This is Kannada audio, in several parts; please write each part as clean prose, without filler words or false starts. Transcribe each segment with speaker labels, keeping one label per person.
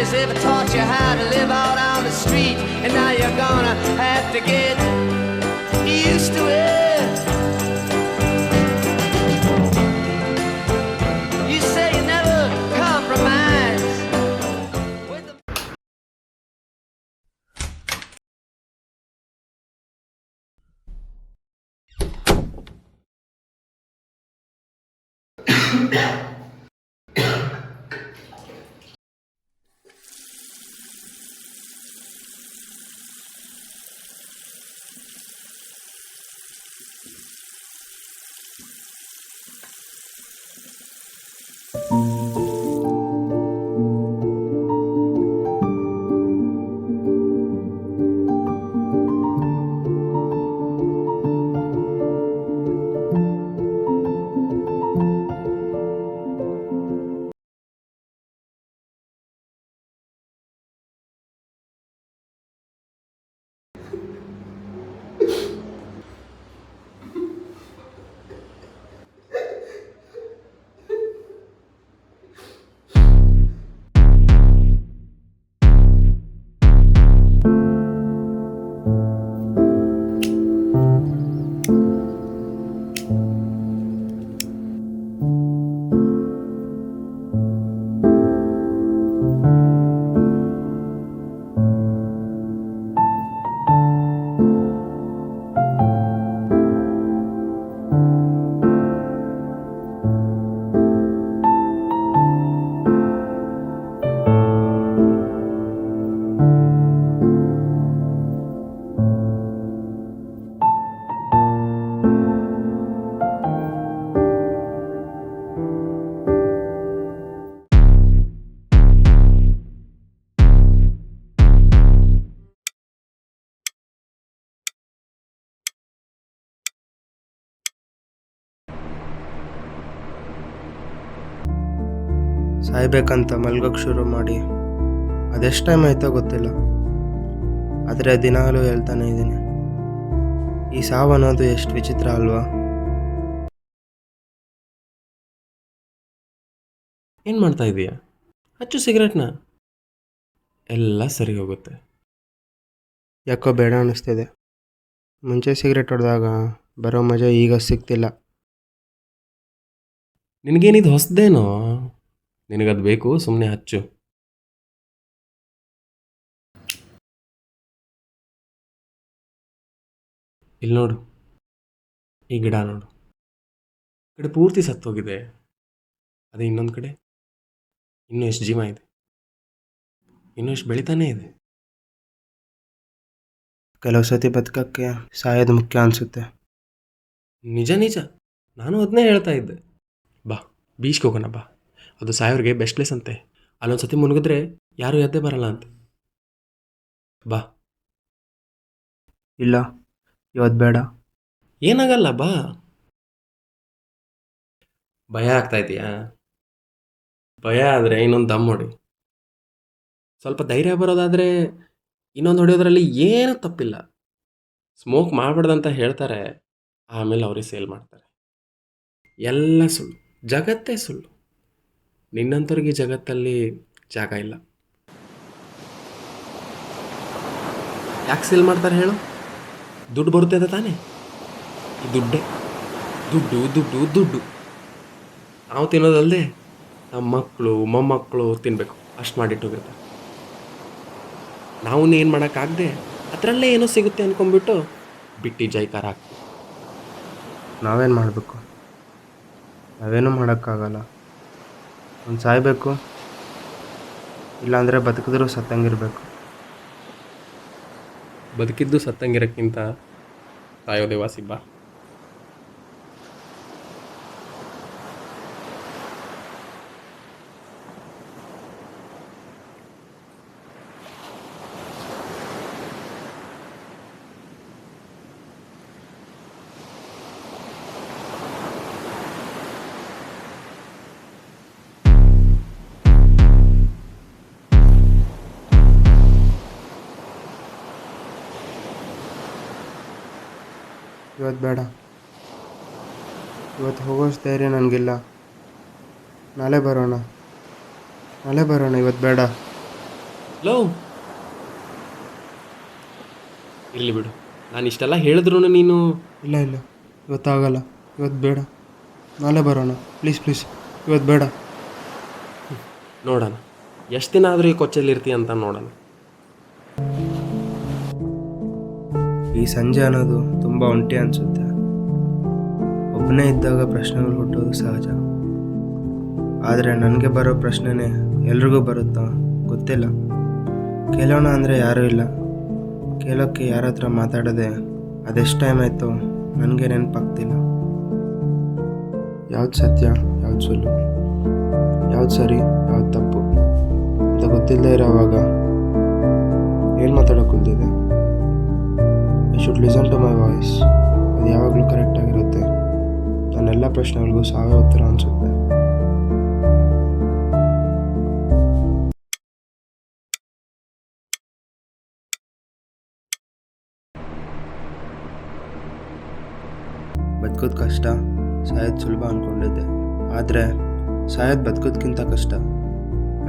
Speaker 1: has ever taught you how to live out on the street, and now you're gonna have to get used to it. You say you never compromise with the
Speaker 2: ಸಾಯ್ಬೇಕಂತ ಮಲ್ಗೋಕ್ಕೆ ಶುರು ಮಾಡಿ ಅದೆಷ್ಟು ಟೈಮ್ ಆಯ್ತೋ ಗೊತ್ತಿಲ್ಲ, ಆದರೆ ದಿನಾಲೂ ಹೇಳ್ತಾನೆ ಇದ್ದೀನಿ, ಈ ಸಾವು ಅನ್ನೋದು ಎಷ್ಟು ವಿಚಿತ್ರ ಅಲ್ವಾ.
Speaker 3: ಏನು ಮಾಡ್ತಾ ಇದೀಯಾ? ಹಚ್ಚು ಸಿಗರೇಟ್ನ, ಎಲ್ಲ ಸರಿ ಹೋಗುತ್ತೆ.
Speaker 2: ಯಾಕೋ ಬೇಡ ಅನ್ನಿಸ್ತಿದೆ. ಮುಂಚೆ ಸಿಗರೇಟ್ ಹೊಡೆದಾಗ ಬರೋ ಮಜಾ ಈಗ ಸಿಗ್ತಿಲ್ಲ.
Speaker 3: ನಿನಗೇನಿದು ಹೊಸದೇನೋ? ನಿನಗದು ಬೇಕು, ಸುಮ್ಮನೆ ಹಚ್ಚು. ಇಲ್ಲಿ ನೋಡು, ಈ ಗಿಡ ನೋಡು, ಕಡೆ ಪೂರ್ತಿ ಸತ್ತೋಗಿದೆ. ಅದೇ ಇನ್ನೊಂದು ಕಡೆ ಇನ್ನೂ ಎಷ್ಟು ಜೀವ ಇದೆ, ಇನ್ನೂ ಎಷ್ಟು ಬೆಳಿತಾನೇ ಇದೆ.
Speaker 2: ಕೆಲವು ಸತಿ ಬದುಕಕ್ಕೆ ಸಾಯೋದು ಮುಖ್ಯ ಅನಿಸುತ್ತೆ.
Speaker 3: ನಿಜ ನಿಜ, ನಾನು ಅದನ್ನೇ ಹೇಳ್ತಾ ಇದ್ದೆ. ಬಾ, ಬೀಚ್ಗೆ ಹೋಗೋಣ ಬಾ, ಅದು ಸಾಯೋರಿಗೆ ಬೆಸ್ಟ್ ಪ್ಲೇಸ್ ಅಂತೆ. ಅಲ್ಲೊಂದು ಸತಿ ಮುಳುಗಿದ್ರೆ ಯಾರೂ ಎದ್ದೇ ಬರಲ್ಲ ಅಂತೆ. ಬಾ.
Speaker 2: ಇಲ್ಲ, ಇವತ್ತು ಬೇಡ.
Speaker 3: ಏನಾಗಲ್ಲ, ಬಾ. ಭಯ ಆಗ್ತಾ ಇದೆಯಾ? ಭಯ ಆದರೆ ಇನ್ನೊಂದು ದಮ್ ಹೊಡಿ. ಸ್ವಲ್ಪ ಧೈರ್ಯ ಬರೋದಾದರೆ ಇನ್ನೊಂದು ಹೊಡೆಯೋದ್ರಲ್ಲಿ ಏನೂ ತಪ್ಪಿಲ್ಲ. ಸ್ಮೋಕ್ ಮಾಡಬಾರ್ದಂತ ಹೇಳ್ತಾರೆ, ಆಮೇಲೆ ಅವ್ರಿಗೆ ಸೇಲ್ ಮಾಡ್ತಾರೆ. ಎಲ್ಲ ಸುಳ್ಳು, ಜಗತ್ತೇ ಸುಳ್ಳು. ನಿನ್ನಂಥವ್ರಿಗೆ ಜಗತ್ತಲ್ಲಿ ಜಾಗ ಇಲ್ಲ. ಯಾಕೆ ಸೇಲ್ ಮಾಡ್ತಾರೆ ಹೇಳು? ದುಡ್ಡು ಬರುತ್ತೆ ಅಂತ ತಾನೇ. ಈ ದುಡ್ಡೇ, ದುಡ್ಡು ದುಡ್ಡು ದುಡ್ಡು. ನಾವು ತಿನ್ನೋದಲ್ಲದೆ ನಮ್ಮ ಮಕ್ಕಳು ಮೊಮ್ಮಕ್ಕಳು ತಿನ್ನಬೇಕು, ಅಷ್ಟು ಮಾಡಿಟ್ಟೋಗಿರ್ತಾರೆ. ನಾವು ಏನು ಮಾಡೋಕ್ಕಾಗದೆ ಅದರಲ್ಲೇ ಏನೋ ಸಿಗುತ್ತೆ ಅಂದ್ಕೊಂಡ್ಬಿಟ್ಟು ಬಿಟ್ಟು ಜೈಕಾರ ಹಾಕ್ತೀವಿ.
Speaker 2: ನಾವೇನು ಮಾಡಬೇಕು? ನಾವೇನೂ ಮಾಡೋಕ್ಕಾಗಲ್ಲ. ಒಂದು ಸಾಯಬೇಕು, ಇಲ್ಲಾಂದರೆ ಬದುಕಿದ್ರೂ ಸತ್ತಂಗಿರಬೇಕು.
Speaker 3: ಬದುಕಿದ್ದು ಸತ್ತಂಗಿರೋಕ್ಕಿಂತ ಸಾಯೋದೇ ವಾಸಿ, ಬಾ.
Speaker 2: ಇವತ್ತು ಬೇಡ. ಇವತ್ತು ಹೋಗೋಷ್ಟು ಧೈರ್ಯ ನನಗಿಲ್ಲ. ನಾಳೆ ಬರೋಣ, ಇವತ್ತು ಬೇಡ.
Speaker 3: ಲೋ, ಇರಲಿ ಬಿಡು. ನಾನು ಇಷ್ಟೆಲ್ಲ ಹೇಳಿದ್ರು ನೀನು
Speaker 2: ಇಲ್ಲ ಇಲ್ಲ, ಇವತ್ತಾಗಲ್ಲ, ಇವತ್ತು ಬೇಡ, ನಾಳೆ ಬರೋಣ, ಪ್ಲೀಸ್ ಪ್ಲೀಸ್, ಇವತ್ತು ಬೇಡ.
Speaker 3: ನೋಡೋಣ ಎಷ್ಟು ದಿನ ಆದರೂ ಈ ಕೊಚ್ಚಲ್ಲಿ ಇರ್ತೀಯ ಅಂತ ನೋಡೋಣ.
Speaker 2: ಈ ಸಂಜೆ ಅನ್ನೋದು ತುಂಬ ಒಂಟಿ ಅನಿಸುತ್ತೆ. ಒಬ್ಬನೇ ಇದ್ದಾಗ ಪ್ರಶ್ನೆಗಳು ಹುಟ್ಟೋದು ಸಹಜ. ಆದರೆ ನನಗೆ ಬರೋ ಪ್ರಶ್ನೆನೇ ಎಲ್ರಿಗೂ ಬರುತ್ತಾ ಗೊತ್ತಿಲ್ಲ. ಕೇಳೋಣ ಅಂದರೆ ಯಾರೂ ಇಲ್ಲ. ಕೇಳೋಕ್ಕೆ ಯಾರ ಹತ್ರ ಮಾತಾಡೋದೆ ಅದೆಷ್ಟು ಟೈಮ್ ಆಯಿತು ನನಗೆ ನೆನಪಾಗ್ತಿಲ್ಲ. ಯಾವ್ದು ಸತ್ಯ, ಯಾವ್ದು ಸುಳ್ಳು, ಯಾವ್ದು ಸರಿ, ಯಾವ್ದು ತಪ್ಪು ಅಂತ ಗೊತ್ತಿಲ್ಲದೆ ಇರೋವಾಗ ಏನು ಮಾತಾಡೋಕೆ ಕುಂತಿದೆ. I should listen to my voice. ಅದು ಯಾವಾಗಲೂ ಕರೆಕ್ಟಾಗಿರುತ್ತೆ. ನನ್ನೆಲ್ಲ ಪ್ರಶ್ನೆಗಳಿಗೂ ಸಾವೇ ಉತ್ತರ ಅನಿಸುತ್ತೆ. ಬದುಕೋದು ಕಷ್ಟ, ಸಾಯೋದು ಸುಲಭ ಅಂದ್ಕೊಂಡಿದ್ದೆ. ಆದರೆ ಸಾಯೋದು ಬದುಕೋದ್ಕಿಂತ ಕಷ್ಟ.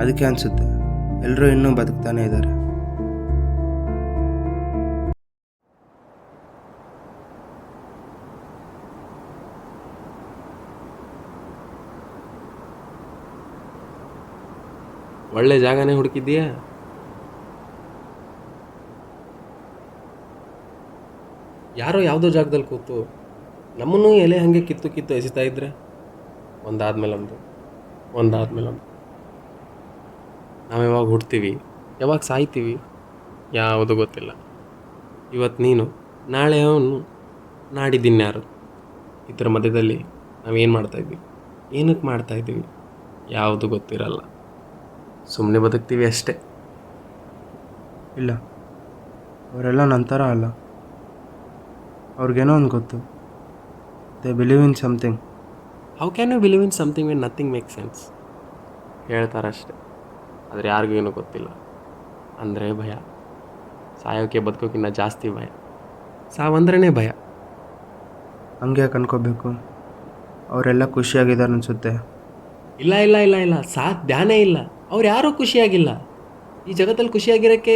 Speaker 2: ಅದಕ್ಕೆ ಅನಿಸುತ್ತೆ ಎಲ್ಲರೂ ಇನ್ನೂ ಬದುಕ್ತಾನೆ ಇದ್ದಾರೆ.
Speaker 3: ಒಳ್ಳೆ ಜಾಗನೇ ಹುಡುಕಿದ್ದೀಯಾ? ಯಾರೋ ಯಾವುದೋ ಜಾಗದಲ್ಲಿ ಕೂತು ನಮ್ಮನ್ನೂ ಎಲೆ ಹಾಗೆ ಕಿತ್ತು ಕಿತ್ತು ಎಸಿತಾ ಇದ್ರೆ ಒಂದಾದ್ಮೇಲೆ ಒಂದು ನಾವು ಯಾವಾಗ ಹುಡ್ತೀವಿ, ಯಾವಾಗ ಸಾಯ್ತೀವಿ, ಯಾವುದು ಗೊತ್ತಿಲ್ಲ. ಇವತ್ತು ನೀನು, ನಾಳೆ ಅವನು, ನಾಡಿದ್ದಿನ್ಯಾರು. ಇದರ ಮಧ್ಯದಲ್ಲಿ ನಾವೇನು ಮಾಡ್ತಾಯಿದ್ದೀವಿ, ಏನಕ್ಕೆ ಮಾಡ್ತಾಯಿದ್ದೀವಿ, ಯಾವುದು ಗೊತ್ತಿರಲ್ಲ. ಸುಮ್ಮನೆ ಬದುಕ್ತೀವಿ ಅಷ್ಟೇ.
Speaker 2: ಇಲ್ಲ, ಅವರೆಲ್ಲ ನನ್ನ ಥರ ಅಲ್ಲ. ಅವ್ರಿಗೇನೋ ಒಂದು ಗೊತ್ತು. They believe in something.
Speaker 3: How can you believe in something when nothing make sense? ಹೇಳ್ತಾರಷ್ಟೆ, ಆದರೆ ಯಾರಿಗೂ ಏನೂ ಗೊತ್ತಿಲ್ಲ. ಅಂದರೆ ಭಯ. ಸಾಯೋಕ್ಕೆ ಬದುಕೋಕ್ಕಿಂತ ಜಾಸ್ತಿ ಭಯ. ಸಾವಂದ್ರೇ ಭಯ.
Speaker 2: ಹಂಗೆ ಅನ್ಕೋಬೇಕು. ಅವರೆಲ್ಲ ಖುಷಿಯಾಗಿದ್ದಾರೆ ಅನಿಸುತ್ತೆ.
Speaker 3: ಇಲ್ಲ ಇಲ್ಲ ಇಲ್ಲ ಇಲ್ಲ, ಸಾಧ್ಯನೇ ಇಲ್ಲ. ಅವ್ರು ಯಾರೂ ಖುಷಿಯಾಗಿಲ್ಲ. ಈ ಜಗತ್ತಲ್ಲಿ ಖುಷಿಯಾಗಿರೋಕ್ಕೆ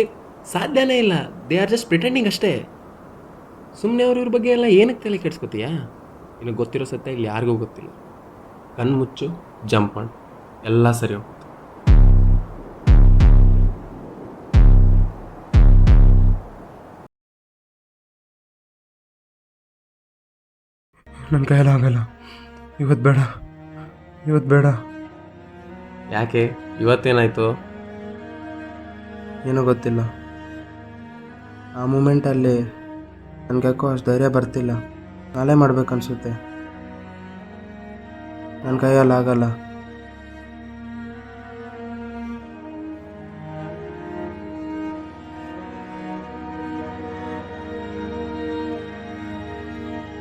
Speaker 3: ಸಾಧ್ಯನೇ ಇಲ್ಲ. ದೇ ಆರ್ ಜಸ್ಟ್ ಪ್ರಿಟೆಂಡಿಂಗ್ ಅಷ್ಟೇ. ಸುಮ್ಮನೆ ಇವ್ರ ಬಗ್ಗೆ ಎಲ್ಲ ಏನಕ್ಕೆ ತಲೆ ಕೆಡ್ಸ್ಕೊತೀಯಾ? ನಿನಗೆ ಗೊತ್ತಿರೋ ಸತ್ಯ ಇಲ್ಲಿ ಯಾರಿಗೂ ಗೊತ್ತಿಲ್ಲ. ಕಣ್ಮುಚ್ಚು, ಜಂಪ್ ಮಾಡು, ಎಲ್ಲ ಸರಿ ಹೋಗುತ್ತೆ.
Speaker 2: ನನ್ನ ಕೈಯಲ್ಲಿ ಆಗಲ್ಲ. ಇವತ್ತು ಬೇಡ.
Speaker 3: ಯಾಕೆ? ಇವತ್ತೇನಾಯಿತು?
Speaker 2: ಏನೂ ಗೊತ್ತಿಲ್ಲ. ಆ ಮೂಮೆಂಟಲ್ಲಿ ನನಗ್ಯಾಕೋ ಅಷ್ಟು ಧೈರ್ಯ ಬರ್ತಿಲ್ಲ. ನಾಳೆ ಮಾಡ್ಬೇಕನ್ಸುತ್ತೆ. ನನ್ನ ಕೈಯಲ್ಲಿ ಆಗಲ್ಲ.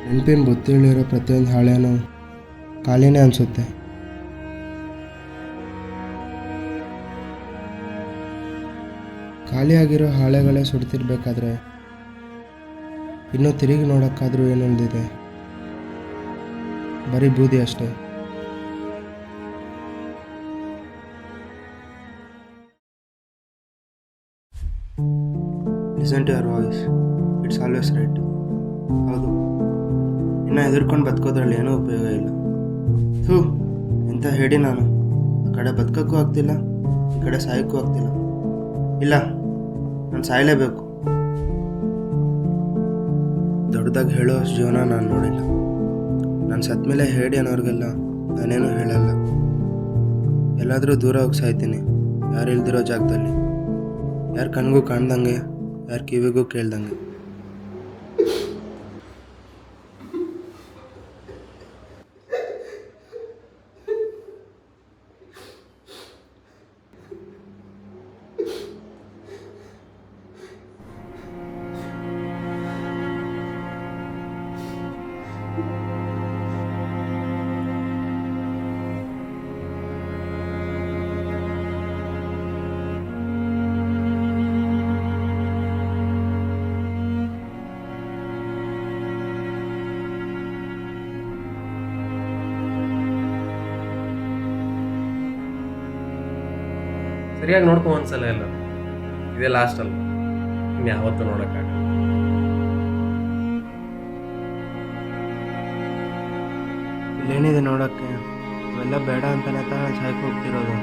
Speaker 2: ನೆನಪಿನ ಬುತ್ತಿಲಿರೋ ಪ್ರತಿಯೊಂದು ಹಾಳೆನೂ ಖಾಲಿನೇ ಅನಿಸುತ್ತೆ. ಖಾಲಿಯಾಗಿರೋ ಹಾಳೆಗಳೇ ಸುಡ್ತಿರ್ಬೇಕಾದ್ರೆ ಇನ್ನೂ ತಿರುಗಿ ನೋಡೋಕ್ಕಾದ್ರೂ ಏನೊಂದಿದೆ? ಬರೀ ಬೂದಿ ಅಷ್ಟೇ. Listen to your voice, it's always right. ಹೌದು, ಇನ್ನು ಎದುರ್ಕೊಂಡು ಬದುಕೋದ್ರಲ್ಲಿ ಏನೂ ಉಪಯೋಗ ಇಲ್ಲ. ಎಂತ ಹೇಳಿ ನಾನು. ಆ ಕಡೆ ಬದುಕೋಕ್ಕೂ ಆಗ್ತಿಲ್ಲ, ಈ ಕಡೆ ಸಾಯೋಕ್ಕೂ ಆಗ್ತಿಲ್ಲ. ಇಲ್ಲ, ನಾನು ಸಾಯಲೇಬೇಕು. ದೊಡ್ಡದಾಗಿ ಹೇಳೋ ಅಷ್ಟು ಜೀವನ ನಾನು ನೋಡಿಲ್ಲ. ನಾನು ಸತ್ತ ಮೇಲೆ ಹೇಳಿ ಅನ್ನೋರಿಗೆಲ್ಲ ನಾನೇನು ಹೇಳಲ್ಲ. ಎಲ್ಲಾದರೂ ದೂರ ಹೋಗಿ ಸಾಯ್ತೀನಿ, ಯಾರು ಇಲ್ದಿರೋ ಜಾಗದಲ್ಲಿ, ಯಾರ ಕಣ್ಗೂ ಕಾಣ್ದಂಗೆ, ಯಾರ ಕಿವಿಗೂ ಕೇಳ್ದಂಗೆ.
Speaker 3: ಸರಿಯಾಗಿ ನೋಡ್ಕೊ ಒಂದ್ಸಲ ಎಲ್ಲ. ಇದೇ ಲಾಸ್ಟ್ ಅಲ್ಲ, ಇನ್ನು ಯಾವತ್ತೂ ನೋಡೋಕ್ಕಾಗಲ್ಲ.
Speaker 2: ಇಲ್ಲೇನಿದೆ ನೋಡೋಕ್ಕೆ? ಇವೆಲ್ಲ ಬೇಡ ಅಂತಾನೆ ತಾನೇ ಸಾಯ್ಕೆ ಹೋಗ್ತಿರೋದು.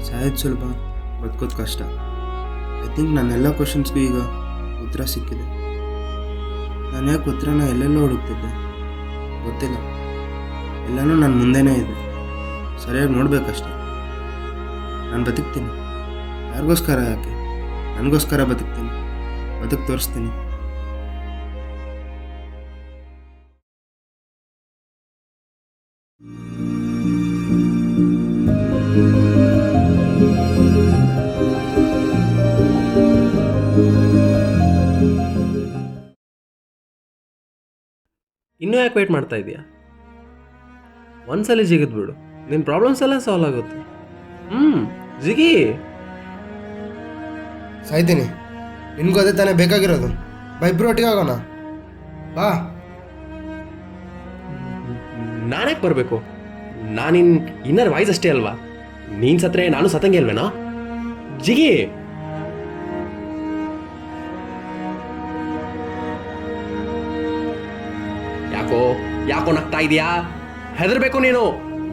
Speaker 2: ಸಾಯೋದು ಸುಲಭ, ಬದುಕೋದು ಕಷ್ಟ. ಐ ಥಿಂಕ್ ನನ್ನೆಲ್ಲ ಕ್ವಶನ್ಸ್ಗೂ ಈಗ ಉತ್ತರ ಸಿಕ್ಕಿದೆ. ನಾನು ಯಾಕೆ ಉತ್ತರನ ಎಲ್ಲೆಲ್ಲೋ ಹುಡುಕ್ತಿದ್ದೆ ಗೊತ್ತಿಲ್ಲ. ಎಲ್ಲನೂ ನನ್ನ ಮುಂದೆನೇ ಇದೆ, ಸರಿಯಾಗಿ ನೋಡಬೇಕಷ್ಟೆ. ನಾನು ಬದುಕ್ತೀನಿ. ಯಾರಿಗೋಸ್ಕರ ಯಾಕೆ? ನನಗೋಸ್ಕರ ಬದುಕ್ತೀನಿ, ಬದುಕು ತೋರಿಸ್ತೀನಿ.
Speaker 3: ಇನ್ನೂ ಯಾಕೆ ವೇಟ್ ಮಾಡ್ತಾ ಇದೆಯಾ? ಒಂದ್ಸಲ ಜಿಗಿದ್ ಬಿಡು, ನಿನ್ನ ಪ್ರಾಬ್ಲಮ್ಸ್ ಎಲ್ಲ ಸಾಲ್ವ್ ಆಗುತ್ತೆ. ಜಿಗಿ.
Speaker 2: ಸಾಯ್ತೀನಿ. ನಿನಗೂ ಅದೇ ತಾನೇ ಬೇಕಾಗಿರೋದು. ಬಾ, ಇಬ್ರು ಒಟ್ಟಿಗೆ ಆಗೋಣ. ಬಾ.
Speaker 3: ನಾನ್ಯಾಕೆ ಬರಬೇಕು? ನಾನಿನ್ ಇನ್ನರ್ ವಾಯ್ಸ್ ಅಷ್ಟೇ ಅಲ್ವಾ? ನೀನು ಸತ್ರೆ ನಾನು ಸತ್ತಂಗೆ ಅಲ್ವೇನಾ? ಜಿಗಿ. ಯಾಕೋ ನಗ್ತಾ ಇದೆಯಾ? ಹೆದರ್ಬೇಕು ನೀನು?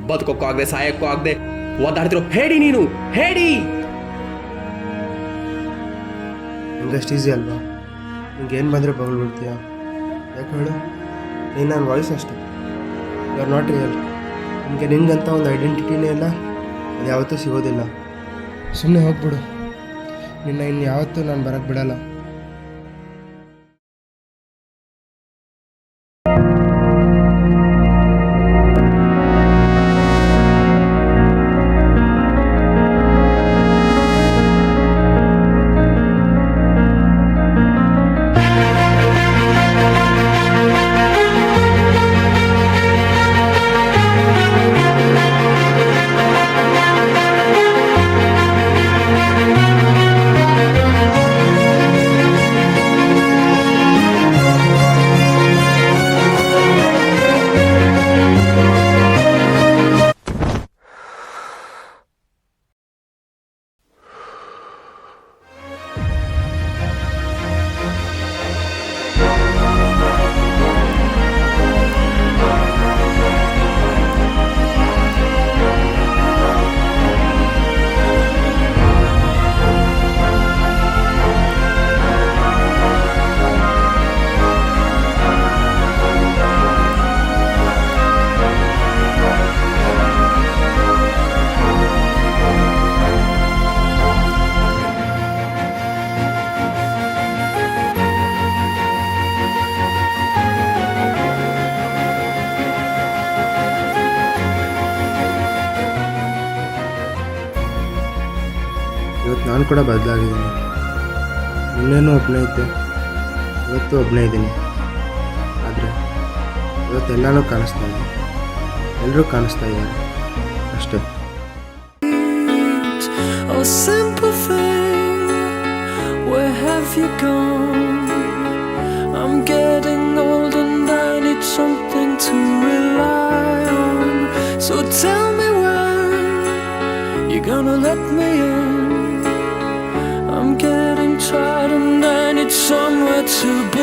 Speaker 3: ಬದುಕೋಕ್ಕೂ ಆಗದೆ ಸಾಯಕ್ಕೂ ಆಗದೆ ಓದಾಡ್ತಿರೋ ಹೇಳಿ ನೀನು, ಹೇಳಿ.
Speaker 2: ನಿಂಗಷ್ಟು ಈಸಿ ಅಲ್ವಾ? ನಿಂಗೇನು ಬಂದರೆ ಬಗಲ್ ಬಿಡ್ತೀಯಾ? ಯಾಕೆ ಹೇಳು? ನೀನು ನನ್ನ ವಾಯ್ಸ್ ಅಷ್ಟೆ. You are not real. ನಿಂಗಂತ ಒಂದು ಐಡೆಂಟಿಟಿನೇ ಇಲ್ಲ, ಅದು ಯಾವತ್ತೂ ಸಿಗೋದಿಲ್ಲ. ಸುಮ್ಮನೆ ಹೋಗ್ಬಿಡು. ನಿನ್ನ ಇನ್ನು ಯಾವತ್ತೂ ನಾನು ಬರೋಕ್ಕೆ ಬಿಡಲ್ಲ. ಇವತ್ತು ನಾನು ಕೂಡ ಬದಲಾಗಿದ್ದೀನಿ. ಇನ್ನೇನು ಒಬ್ಬನೇ ಇದ್ದೆ, ಇವತ್ತು ಒಬ್ಬನೇ ಇದ್ದೀನಿ. ಆದರೆ ಇವತ್ತೆಲ್ಲನೂ ಕಾಣಿಸ್ತಾ ಇದೆ, ಎಲ್ಲರೂ ಕಾಣಿಸ್ತಾ ಇದ್ದಾರೆ ಅಷ್ಟೇ.
Speaker 4: Oh, simple thing, where have you gone? I'm getting old and I need something to rely on. So tell me when you're gonna let me in. I'm getting tired and I need somewhere to be.